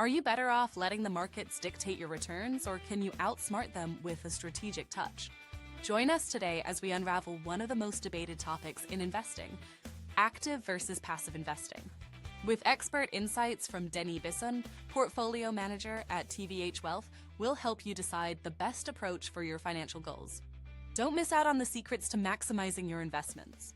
Are you better off letting the markets dictate your returns, or can you outsmart them with a strategic touch? Join us today as we unravel one of the most debated topics in investing: active versus passive investing. With expert insights from Denis Bisson, portfolio manager at TVH Wealth, we'll help you decide the best approach for your financial goals. Don't miss out on the secrets to maximizing your investments.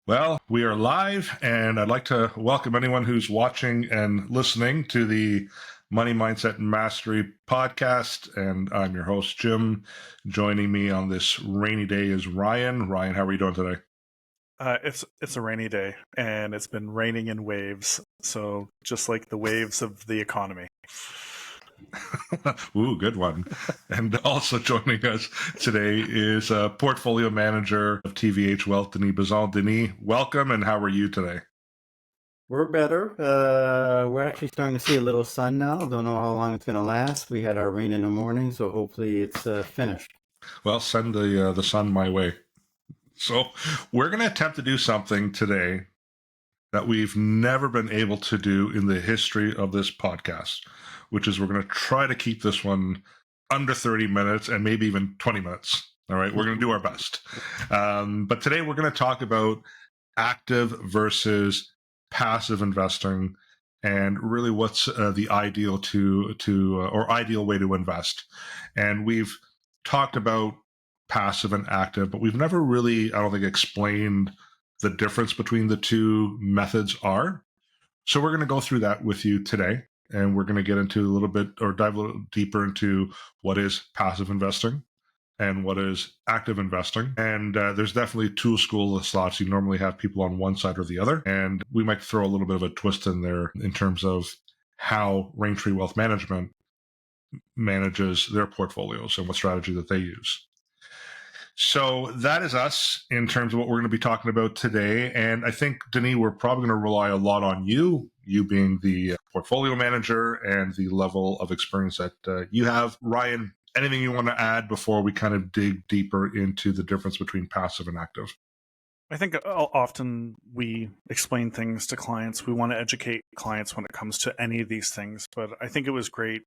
Well, we are live, and I'd like to welcome anyone who's watching and listening to the Money Mindset Mastery podcast. And I'm your host, Jim. Joining me on this rainy day is Ryan. Ryan, how are you doing today? It's a rainy day, and it's been raining in waves. So just like the waves of the economy. Ooh, good one. And also joining us today is portfolio manager of TVH Wealth, Denis Bisson. Denis, welcome, and how are you today? We're better. We're actually starting to see a little sun now. Don't know how long it's going to last. We had our rain in the morning, so hopefully it's finished. Well, send the sun my way. So we're going to attempt to do something today that we've never been able to do in the history of this podcast, which is we're going to try to keep this one under 30 minutes and maybe even 20 minutes. All right, we're going to do our best. But today we're going to talk about active versus passive investing and really what's the ideal or ideal way to invest. And we've talked about passive and active, but we've never really, I don't think, explained the difference between the two methods are. So we're going to go through that with you today, and we're going to get into a little bit or dive a little deeper into what is passive investing and what is active investing. And there's definitely two schools of thoughts. You normally have people on one side or the other, and we might throw a little bit of a twist in there in terms of how Raintree Wealth Management manages their portfolios and what strategy that they use. So that is us in terms of what we're going to be talking about today. And I think, Denis, we're probably going to rely a lot on you being the portfolio manager and the level of experience that you have. Ryan, anything you want to add before we kind of dig deeper into the difference between passive and active? I think often we explain things to clients. We want to educate clients when it comes to any of these things. But I think it was great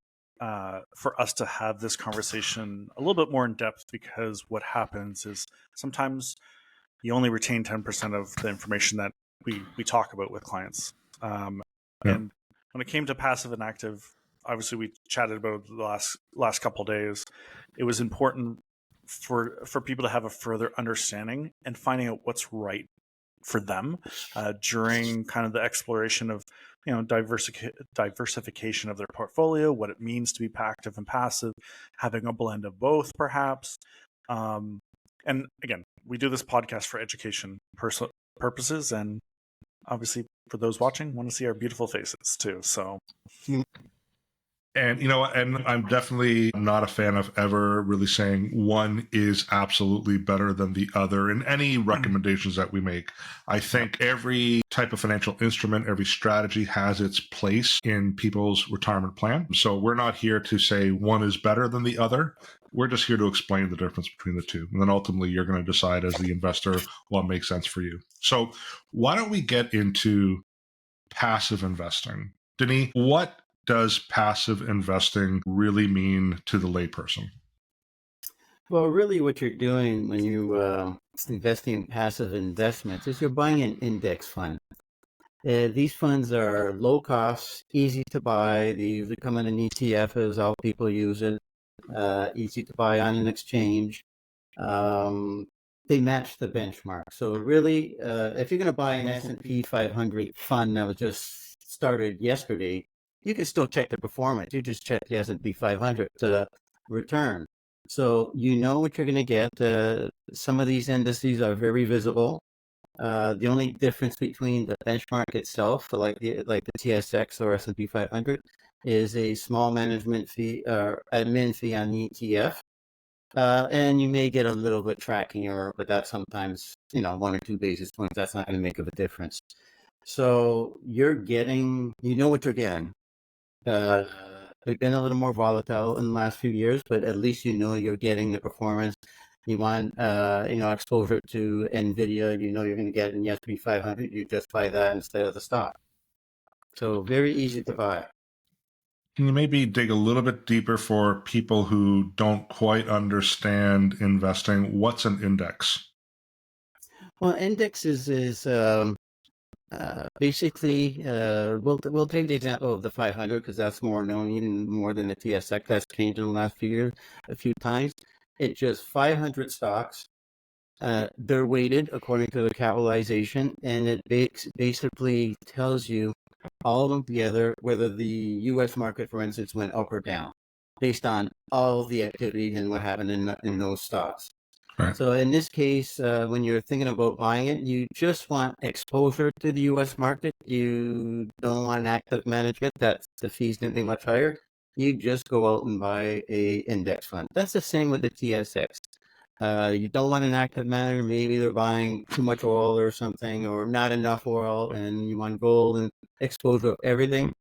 for us to have this conversation a little bit more in depth, because what happens is sometimes you only retain 10% of the information that we talk about with clients. And when it came to passive and active, obviously we chatted about the last couple of days. It was important for people to have a further understanding and finding out what's right for them during kind of the exploration of diversification of their portfolio, what it means to be active and passive, having a blend of both perhaps. And again, we do this podcast for education purposes, and obviously for those watching, want to see our beautiful faces too. So And and I'm definitely not a fan of ever really saying one is absolutely better than the other in any recommendations that we make. I think every type of financial instrument, every strategy has its place in people's retirement plan. So we're not here to say one is better than the other. We're just here to explain the difference between the two. And then ultimately you're going to decide as the investor what makes sense for you. So why don't we get into passive investing? Denis, what does passive investing really mean to the layperson? Well, really what you're doing when you investing in passive investments is you're buying an index fund. These funds are low cost, easy to buy. They usually come in an ETF is how people use it. Easy to buy on an exchange. They match the benchmark. So really, if you're going to buy an S&P 500 fund that was just started yesterday, you can still check the performance. You just check the S&P 500 return. So you know what you're going to get. Some of these indices are very visible. The only difference between the benchmark itself, like the TSX or S&P 500, is a small management fee or admin fee on the ETF. And you may get a little bit tracking error, but that's sometimes, 1 or 2 basis points. That's not going to make a difference. So you're getting, what you're getting. They've been a little more volatile in the last few years, but at least you're getting the performance. You want exposure to NVIDIA. You're going to get in the S&P 500. You just buy that instead of the stock. So very easy to buy. Can you maybe dig a little bit deeper for people who don't quite understand investing? What's an index? Well, index is basically we'll take the example of the 500 because that's more known, even more than the TSX. That's changed in the last few years a few times. It's just 500 stocks. They're weighted according to the capitalization, and it basically tells you all of them together whether the U.S. market, for instance, went up or down based on all the activity and what happened in those stocks. Right. So in this case, when you're thinking about buying it, you just want exposure to the U.S. market. You don't want an active management. That's the fees going to be much higher. You just go out and buy a index fund. That's the same with the TSX. You don't want an active manager. Maybe they're buying too much oil or something, or not enough oil, and you want gold and exposure of everything.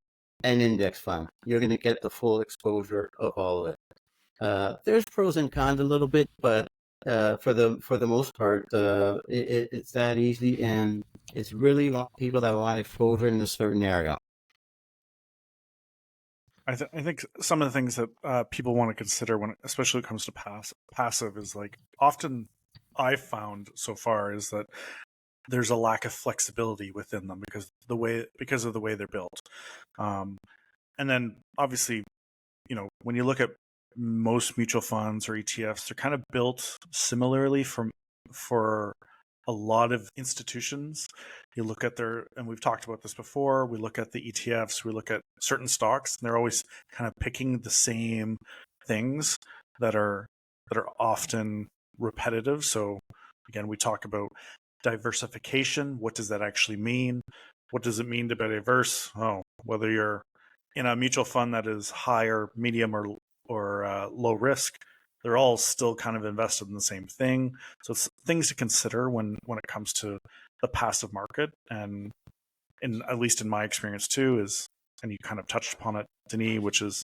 An index fund. You're going to get the full exposure of all of it. There's pros and cons a little bit, but for the most part, it's that easy, and it's really people that want exposure in a certain area. I think some of the things that people want to consider when, especially when it comes to passive, is like often I've found so far is that there's a lack of flexibility within them because of the way they're built, and then obviously, when you look at most mutual funds or ETFs, they're kind of built similarly for a lot of institutions. You look at and we've talked about this before, we look at the ETFs, we look at certain stocks, and they're always kind of picking the same things that are often repetitive. So again, we talk about diversification. What does that actually mean? What does it mean to be diverse? Whether you're in a mutual fund that is high or medium or low risk, they're all still kind of invested in the same thing. So it's things to consider when it comes to the passive market. And at least in my experience too, and you kind of touched upon it, Denis, which is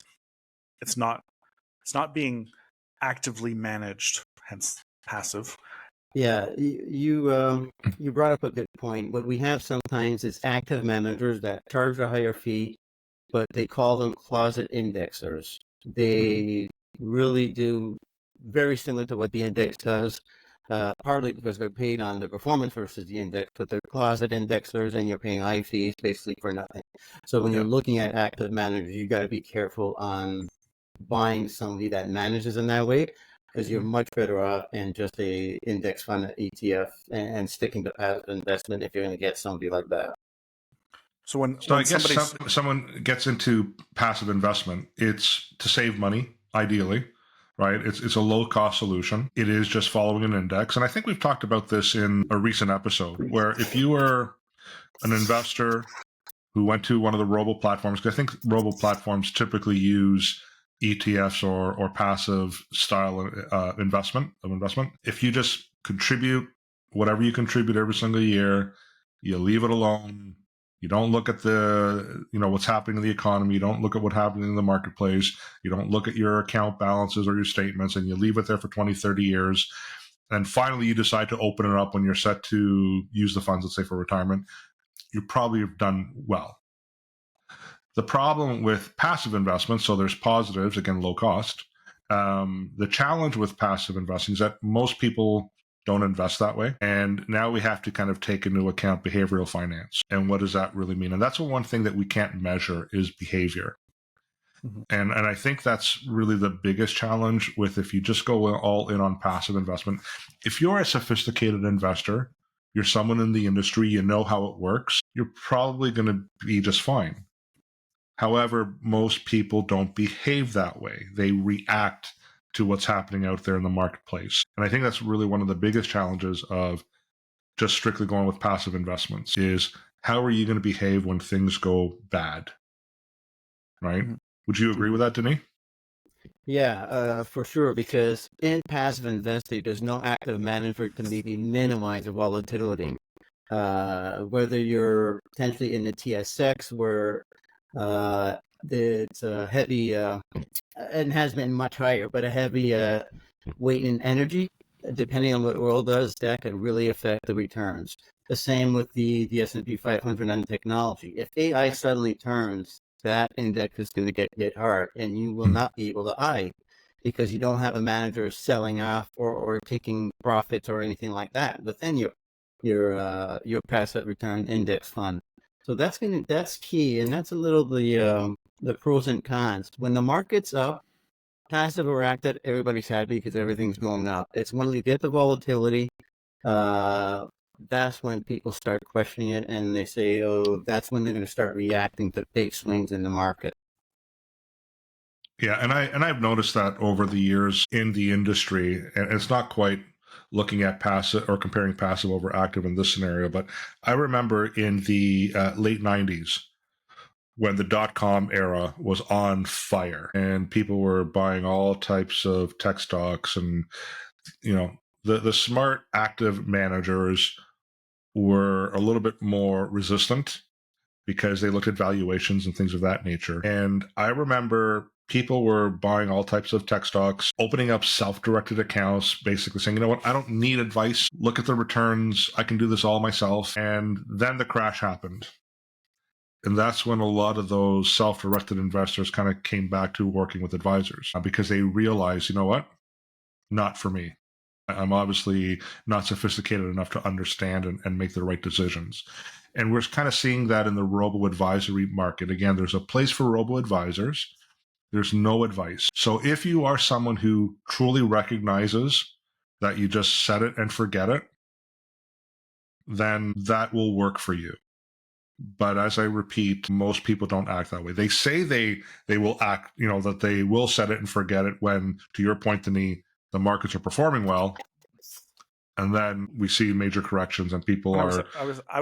it's not being actively managed, hence passive. Yeah, you brought up a good point. What we have sometimes is active managers that charge a higher fee, but they call them closet indexers. They really do very similar to what the index does, partly because they're paid on the performance versus the index, but they're closet indexers and you're paying high fees basically for nothing. So when you're looking at active managers, you got to be careful on buying somebody that manages in that way, because you're much better off in just a index fund, ETF, and sticking to passive investment if you're going to get somebody like that. So I guess someone gets into passive investment, it's to save money, ideally, right? It's a low-cost solution. It is just following an index. And I think we've talked about this in a recent episode, where if you were an investor who went to one of the robo platforms, because I think robo platforms typically use ETFs or passive style investment. If you just contribute whatever you contribute every single year, you leave it alone. You don't look at what's happening in the economy. You don't look at what's happening in the marketplace. You don't look at your account balances or your statements, and you leave it there for 20, 30 years. And finally, you decide to open it up when you're set to use the funds, let's say for retirement. You probably have done well. The problem with passive investments, so there's positives, again, low cost. The challenge with passive investing is that most people don't invest that way. And now we have to kind of take into account behavioral finance. And what does that really mean? And that's one thing that we can't measure is behavior. Mm-hmm. And I think that's really the biggest challenge with if you just go all in on passive investment. If you're a sophisticated investor, you're someone in the industry, you know how it works, you're probably going to be just fine. However, most people don't behave that way. They react to what's happening out there in the marketplace. And I think that's really one of the biggest challenges of just strictly going with passive investments is how are you going to behave when things go bad? Right? Mm-hmm. Would you agree with that, Denis? Yeah, for sure, because in passive investing, there's no active manager to maybe minimize the volatility. Whether you're potentially in the TSX where it's a heavy, and has been much higher, but a heavy weight in energy, depending on what oil does, that could really affect the returns. The same with the S&P 500 on technology. If AI suddenly turns, that index is going to get hit hard, and you will not be able to buy because you don't have a manager selling off or taking profits or anything like that within your passive return index fund. So that's key, and that's a little the pros and cons. When the market's up, passive or active, everybody's happy because everything's going up. It's when you get the volatility, that's when people start questioning it, and they say, "Oh, that's when they're going to start reacting to big swings in the market." Yeah, and I've noticed that over the years in the industry, and it's not quite looking at passive or comparing passive over active in this scenario, but I remember in the late '90s when the dot-com era was on fire and people were buying all types of tech stocks, and the smart active managers were a little bit more resistant because they looked at valuations and things of that nature. And I remember people were buying all types of tech stocks, opening up self-directed accounts, basically saying, you know what, I don't need advice. Look at the returns. I can do this all myself. And then the crash happened. And that's when a lot of those self-directed investors kind of came back to working with advisors because they realized, you know what, not for me. I'm obviously not sophisticated enough to understand and make the right decisions. And we're kind of seeing that in the robo-advisory market. Again, there's a place for robo-advisors. There's no advice. So if you are someone who truly recognizes that you just set it and forget it, then that will work for you. But as I repeat, most people don't act that way. They say they will act, that they will set it and forget it when, to your point, Denis, the markets are performing well. And then we see major corrections, and people are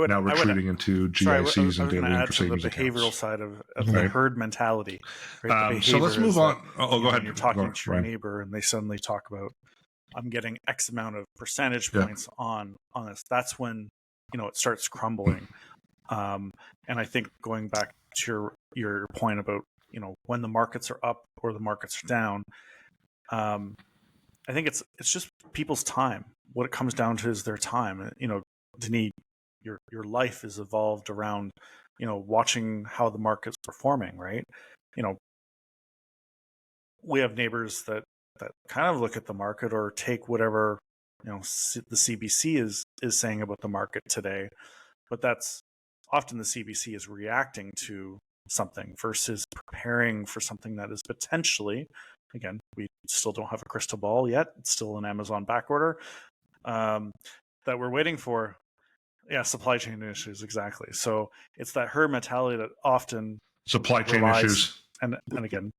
now retreating into GICs and daily interest savings accounts. The behavioral side of the herd mentality. Right? So let's move on. Go ahead. You're talking to your neighbor, and they suddenly talk about, "I'm getting X amount of percentage points on this." That's when it starts crumbling. And I think going back to your point about when the markets are up or the markets are down, I think it's just people's time. What it comes down to is their time. Denis, your life is evolved around watching how the market's performing, right? We have neighbors that kind of look at the market or take whatever the CBC is saying about the market today, but that's often the CBC is reacting to something versus preparing for something that is potentially, again, we still don't have a crystal ball yet. It's still an Amazon backorder that we're waiting for. Yeah, supply chain issues, exactly. So it's that herd mentality that often supply chain issues. And again,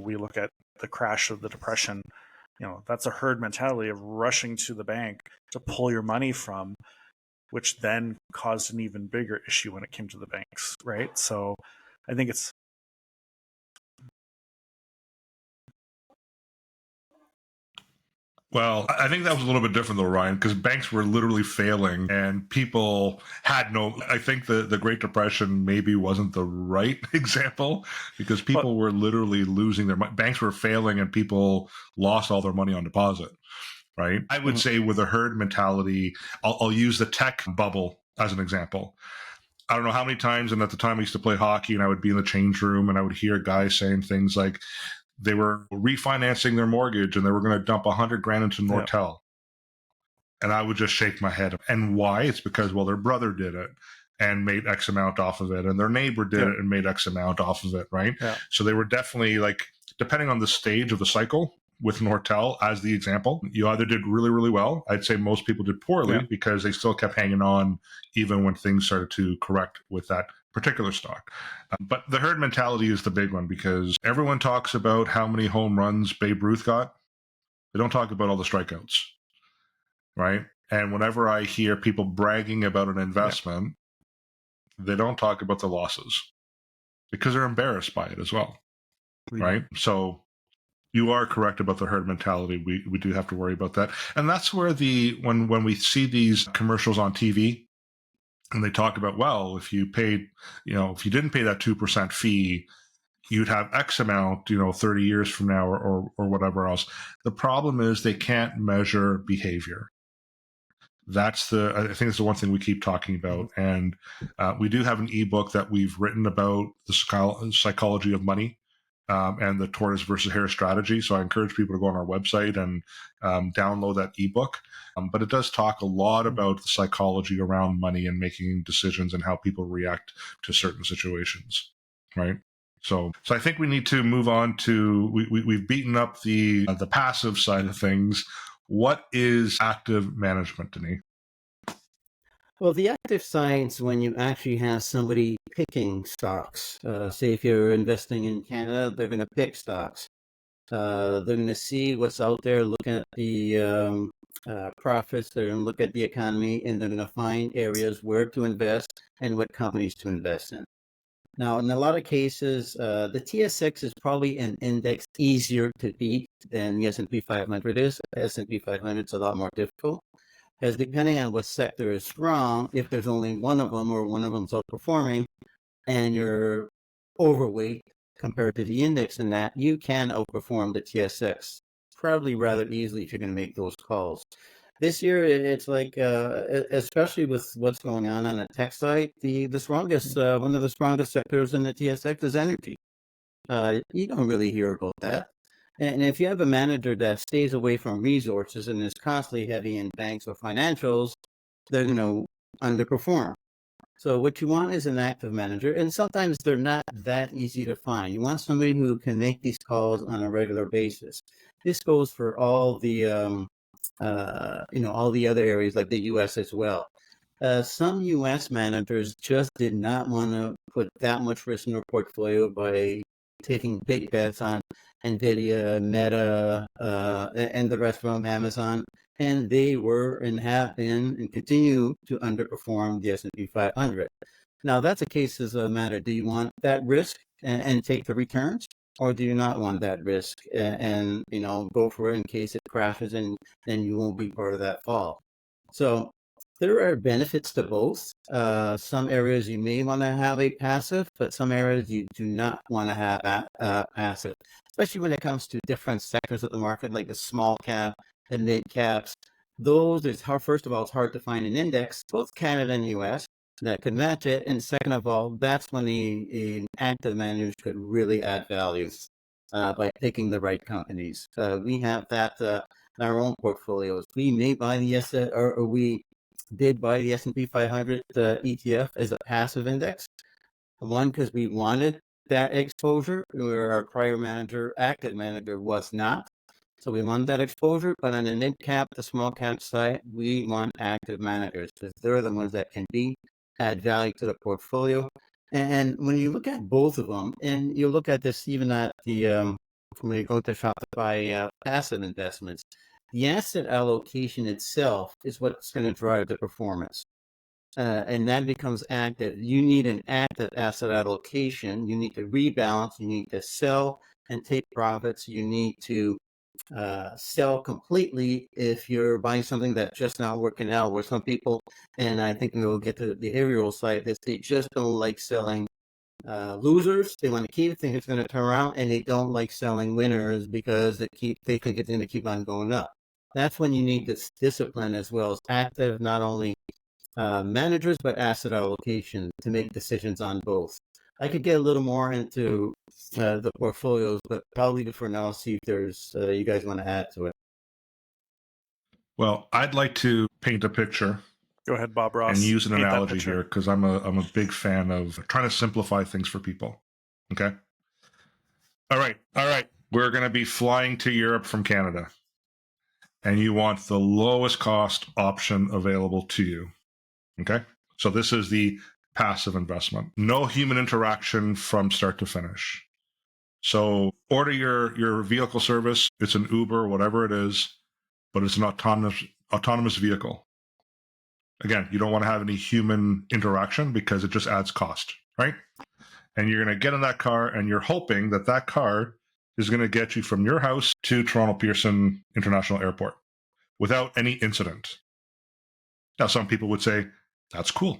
we look at the crash of the Depression. That's a herd mentality of rushing to the bank to pull your money from, which then caused an even bigger issue when it came to the banks, right? So I think it's Well, I think that was a little bit different though, Ryan, because banks were literally failing and people had I think the Great Depression maybe wasn't the right example because people were literally losing their money. Banks were failing and people lost all their money on deposit, right? I would say with a herd mentality, I'll use the tech bubble as an example. I don't know how many times, and at the time I used to play hockey and I would be in the change room and I would hear guys saying things like, they were refinancing their mortgage and they were going to dump $100,000 into Nortel. Yeah. And I would just shake my head. And why? It's because, their brother did it and made X amount off of it. And their neighbor did it and made X amount off of it, right? Yeah. So they were definitely depending on the stage of the cycle with Nortel as the example, you either did really, really well. I'd say most people did poorly because they still kept hanging on even when things started to correct with that particular stock. But the herd mentality is the big one because everyone talks about how many home runs Babe Ruth got. They don't talk about all the strikeouts, right? And whenever I hear people bragging about an investment, they don't talk about the losses because they're embarrassed by it as well, right? So you are correct about the herd mentality. We do have to worry about that. And that's where when we see these commercials on TV, and they talk about, if you paid, if you didn't pay that 2% fee, you'd have X amount, 30 years from now or whatever else. The problem is they can't measure behavior. I think it's the one thing we keep talking about. And we do have an ebook that we've written about the psychology of money and the tortoise versus hare strategy. So I encourage people to go on our website and download that ebook. But it does talk a lot about the psychology around money and making decisions and how people react to certain situations, right? So I think we need to move on to, we've beaten up the passive side of things. What is active management, Denis? Well, the active side's when you actually have somebody picking stocks. Say if you're investing in Canada, they're going to pick stocks. They're going to see what's out there, look at the profits, they're going to look at the economy, and they're going to find areas where to invest and what companies to invest in. Now, in a lot of cases, the TSX is probably an index easier to beat than the S&P 500 is. The S&P 500 is a lot more difficult, because depending on what sector is strong, if there's only one of them or one of them's outperforming, and you're overweight compared to the index in that, you can outperform the TSX probably rather easily if you're going to make those calls. This year, it's like, especially with what's going on the tech side, the strongest, one of the strongest sectors in the TSX is energy. You don't really hear about that. And if you have a manager that stays away from resources and is constantly heavy in banks or financials, they're going to underperform. So what you want is an active manager, and sometimes they're not that easy to find. You want somebody who can make these calls on a regular basis. This goes for all the all the other areas like the U.S. as well. Some U.S. managers just did not want to put that much risk in their portfolio by taking big bets on NVIDIA, Meta, and the rest of them, Amazon, and they were and have been and continue to underperform the S&P 500. Now, that's a case as a matter. Do you want that risk and take the returns? Or do you not want that risk and go for it in case it crashes and then you won't be part of that fall? So there are benefits to both. Some areas you may want to have a passive, but some areas you do not want to have passive, especially when it comes to different sectors of the market, like the small cap and mid caps. Those, it's hard, first of all, it's hard to find an index, both Canada and US, that could match it. And second of all, that's when an active manager could really add value by picking the right companies. We have that in our own portfolios. We may buy or we did buy the S&P 500 ETF as a passive index. One, because we wanted that exposure, where our prior manager, active manager, was not. So we want that exposure, but on the mid cap, the small cap side, we want active managers because they're the ones that can add value to the portfolio. And when you look at both of them, and you look at this even at the when you go to Shopify passive investments, the asset allocation itself is what's going to drive the performance. And that becomes active. You need an active asset allocation. You need to rebalance. You need to sell and take profits. You need to sell completely if you're buying something that's just not working out. Where some people, and I think we'll get to the behavioral side, that they just don't like selling losers. They want to think it's going to turn around, and they don't like selling winners because they think it's going to keep on going up. That's when you need this discipline as well as active, not only managers, but asset allocation to make decisions on both. I could get a little more into the portfolios, but probably for now, see if there's you guys want to add to it. Well, I'd like to paint a picture. Go ahead, Bob Ross. And use an analogy here because I'm a big fan of trying to simplify things for people. Okay. All right. We're going to be flying to Europe from Canada, and you want the lowest cost option available to you. Okay. So this is the passive investment. No human interaction from start to finish. So order your vehicle service. It's an Uber, whatever it is, but it's an autonomous vehicle. Again, you don't want to have any human interaction because it just adds cost, right? And you're going to get in that car and you're hoping that car is going to get you from your house to Toronto Pearson International Airport without any incident. Now, some people would say, that's cool.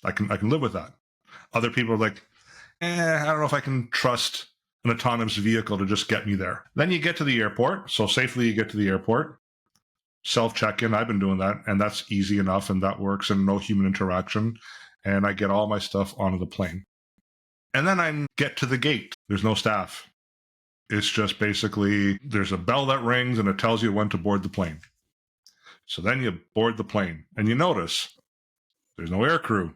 I can live with that. Other people are like, I don't know if I can trust an autonomous vehicle to just get me there. Then you get to the airport. So safely you get to the airport. self check-in. I've been doing that, and that's easy enough, and that works, and no human interaction. And I get all my stuff onto the plane. And then I get to the gate. There's no staff. It's just basically there's a bell that rings and it tells you when to board the plane. So then you board the plane and you notice there's no air crew.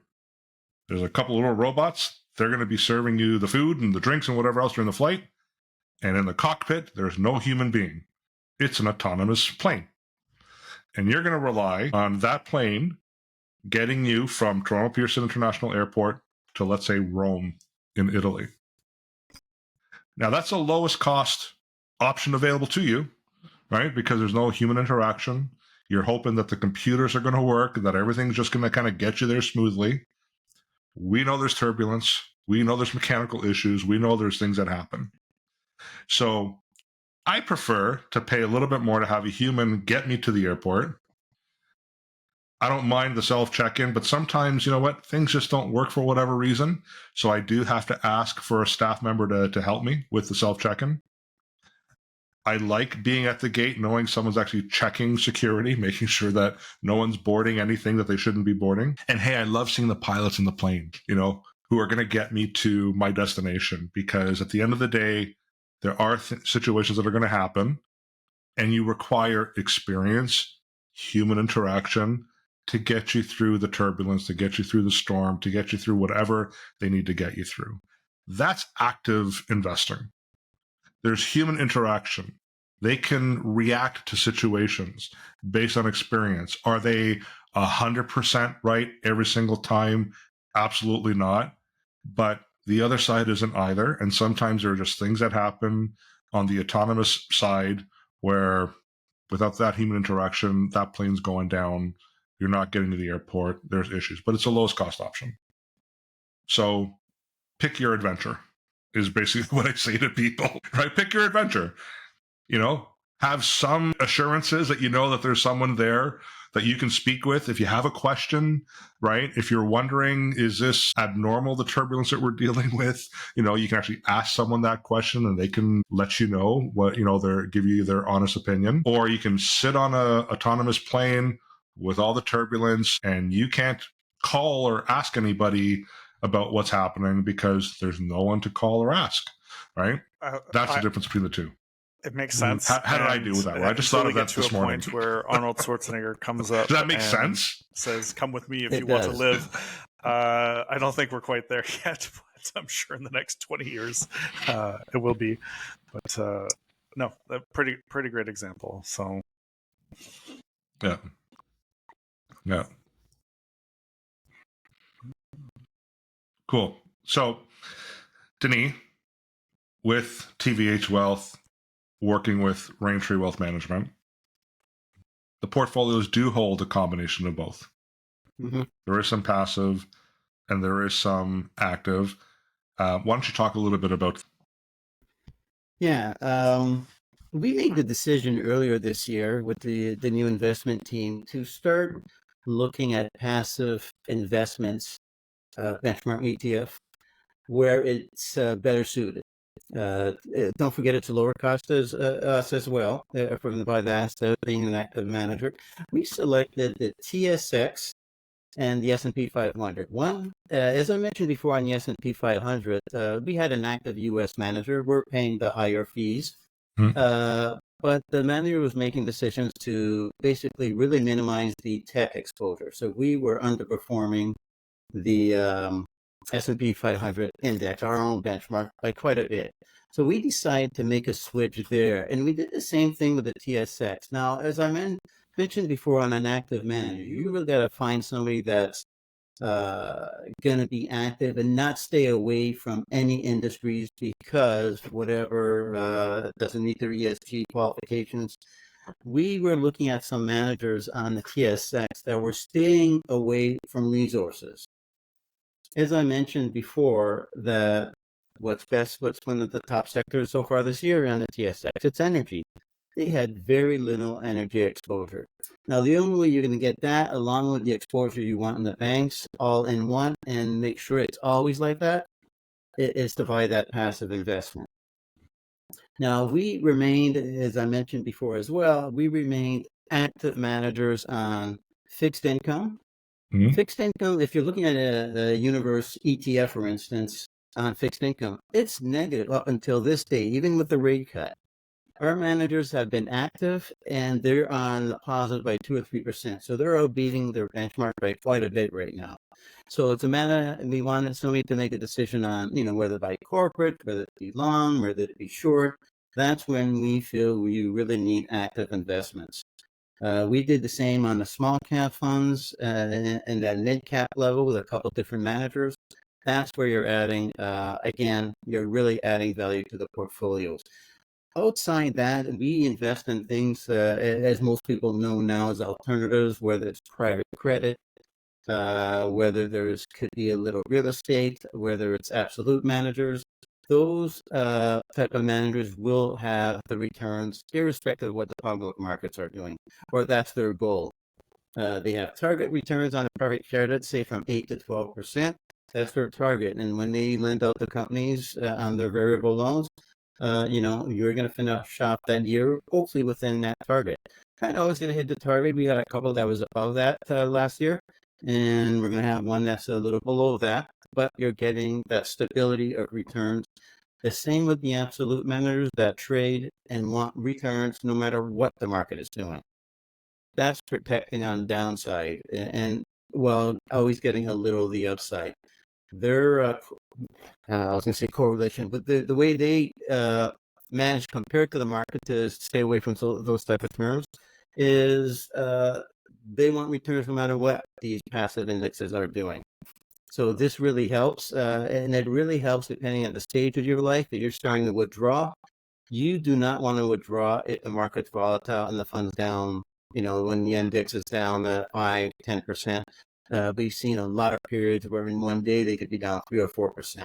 There's a couple of little robots. They're going to be serving you the food and the drinks and whatever else during the flight. And in the cockpit, there's no human being. It's an autonomous plane. And you're going to rely on that plane getting you from Toronto Pearson International Airport to, let's say, Rome in Italy. Now, that's the lowest cost option available to you, right? Because there's no human interaction. You're hoping that the computers are going to work and that everything's just going to kind of get you there smoothly. We know there's turbulence. We know there's mechanical issues. We know there's things that happen. So I prefer to pay a little bit more to have a human get me to the airport. I don't mind the self check-in, but sometimes, you know what, things just don't work for whatever reason. So I do have to ask for a staff member to help me with the self check-in. I like being at the gate, knowing someone's actually checking security, making sure that no one's boarding anything that they shouldn't be boarding. And hey, I love seeing the pilots in the plane, you know, who are going to get me to my destination, because at the end of the day, there are situations that are going to happen, and you require experience, human interaction to get you through the turbulence, to get you through the storm, to get you through whatever they need to get you through. That's active investing. There's human interaction. They can react to situations based on experience. Are they 100% right every single time? Absolutely not. But the other side isn't either. And sometimes there are just things that happen on the autonomous side where without that human interaction, that plane's going down. You're not getting to the airport. There's issues, but it's the lowest cost option. So pick your adventure is basically what I say to people, right? Pick your adventure, you know, have some assurances that you know that there's someone there that you can speak with. If you have a question, right? If you're wondering, is this abnormal, the turbulence that we're dealing with? You know, you can actually ask someone that question and they can let you know what, you know, give you their honest opinion. Or you can sit on a autonomous plane with all the turbulence and you can't call or ask anybody about what's happening because there's no one to call or ask, right? That's the difference between the two. It makes sense. How did I do with that? Well, I just thought of that this morning. Point where Arnold Schwarzenegger comes up. Does that make sense? Says, "Come with me if you want to live." I don't think we're quite there yet, but I'm sure in the next 20 years it will be. But no, a pretty great example. So yeah. Cool. So, Denis, with TVH Wealth, working with Raintree Wealth Management, the portfolios do hold a combination of both. Mm-hmm. There is some passive and there is some active. Why don't you talk a little bit about? Yeah. We made the decision earlier this year with the new investment team to start looking at passive investments, benchmark ETF, where it's better suited. Don't forget it's a lower cost as us as well, from the by that being an active manager. We selected the TSX and the S&P 500. One, as I mentioned before on the S&P 500, we had an active U.S. manager. We're paying the higher fees. But the manager was making decisions to basically really minimize the tech exposure. So we were underperforming the S&P 500 index, our own benchmark, by quite a bit. So we decided to make a switch there. And we did the same thing with the TSX. Now, as I mentioned before on an active manager, you really got to find somebody that's going to be active and not stay away from any industries because whatever doesn't meet their ESG qualifications. We were looking at some managers on the TSX that were staying away from resources. As I mentioned before, that what's one of the top sectors so far this year on the TSX, it's energy. They had very little energy exposure. Now, the only way you're going to get that, along with the exposure you want in the banks, all in one, and make sure it's always like that, is to buy that passive investment. Now, we remained, as I mentioned before as well, we remained active managers on fixed income. Mhm. Fixed income, if you're looking at a universe ETF, for instance, on fixed income, it's negative up until this day, even with the rate cut. Our managers have been active and they're on the positive by 2 or 3%. So they're outbeating their benchmark by quite a bit right now. So it's a matter, we wanted somebody to make a decision on, whether to buy corporate, whether it be long, whether it be short. That's when we feel you really need active investments. We did the same on the small cap funds and that mid cap level with a couple different managers. That's where you're adding, again, you're really adding value to the portfolios. Outside that, we invest in things, as most people know now, as alternatives, whether it's private credit, whether could be a little real estate, whether it's absolute managers. Those type of managers will have the returns irrespective of what the public markets are doing, or that's their goal. They have target returns on a private credit, say from 8 to 12%. That's their target. And when they lend out to companies on their variable loans, you're going to finish off that year, hopefully within that target. Kind of always going to hit the target. We got a couple that was above that last year, and we're going to have one that's a little below that, but you're getting that stability of returns. The same with the absolute managers that trade and want returns no matter what the market is doing. That's protecting on downside and while always getting a little of the upside. Their I was going to say correlation, but the way they manage compared to the market to stay away from those type of terms is they want returns no matter what these passive indexes are doing. So this really helps, and it really helps depending on the stage of your life that you're starting to withdraw. You do not want to withdraw if the market's volatile and the fund's down, when the index is down 5-10%. We've seen a lot of periods where in one day they could be down 3 or 4%.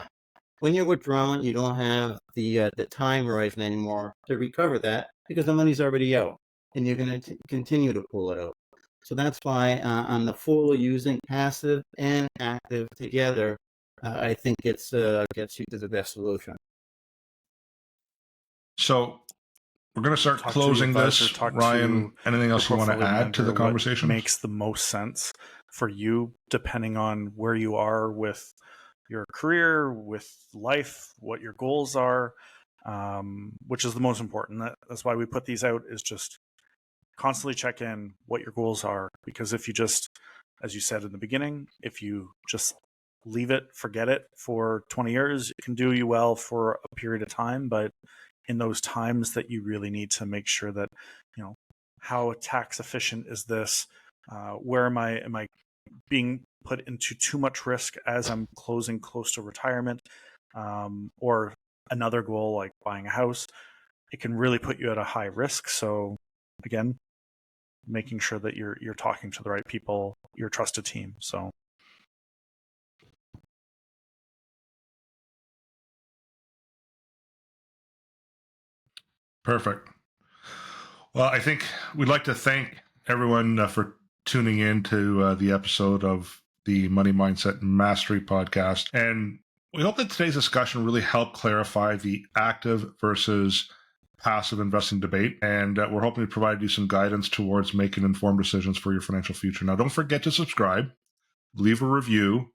When you're withdrawing, you don't have the time horizon anymore to recover that because the money's already out, and you're going to continue to pull it out. So that's why on the full using passive and active together, I think it's gets you to the best solution. So we're going to start closing this. Ryan, anything else you want to add to the conversation? What makes the most sense for you, depending on where you are with your career, with life, what your goals are, which is the most important. That's why we put these out, is just constantly check in what your goals are. Because if you just, as you said in the beginning, if you just leave it, forget it for 20 years, it can do you well for a period of time. But in those times that you really need to make sure that, how tax efficient is this? Where am I being put into too much risk as I'm closing close to retirement, or another goal like buying a house? It can really put you at a high risk. So again, making sure that you're talking to the right people, your trusted team. So Perfect. Well, I think we'd like to thank everyone for tuning in to the episode of the Money Mindset Mastery podcast. And we hope that today's discussion really helped clarify the active versus passive investing debate. And we're hoping to provide you some guidance towards making informed decisions for your financial future. Now, don't forget to subscribe, leave a review,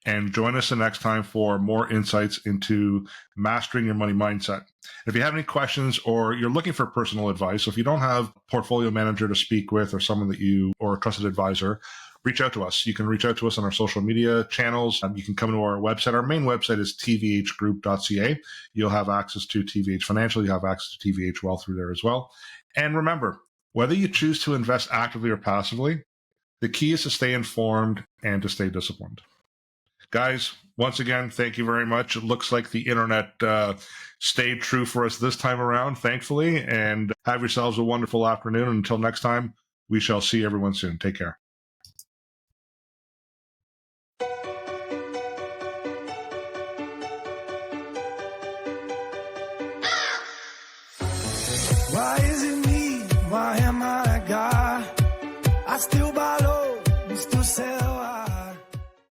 and join us the next time for more insights into mastering your money mindset. If you have any questions or you're looking for personal advice, if you don't have a portfolio manager to speak with or someone or a trusted advisor, reach out to us. You can reach out to us on our social media channels. You can come to our website. Our main website is tvhgroup.ca. You'll have access to TVH Financial. You have access to TVH Wealth through there as well. And remember, whether you choose to invest actively or passively, the key is to stay informed and to stay disciplined. Guys, once again, thank you very much. It looks like the internet stayed true for us this time around, thankfully. And have yourselves a wonderful afternoon. Until next time, we shall see everyone soon. Take care. Why is it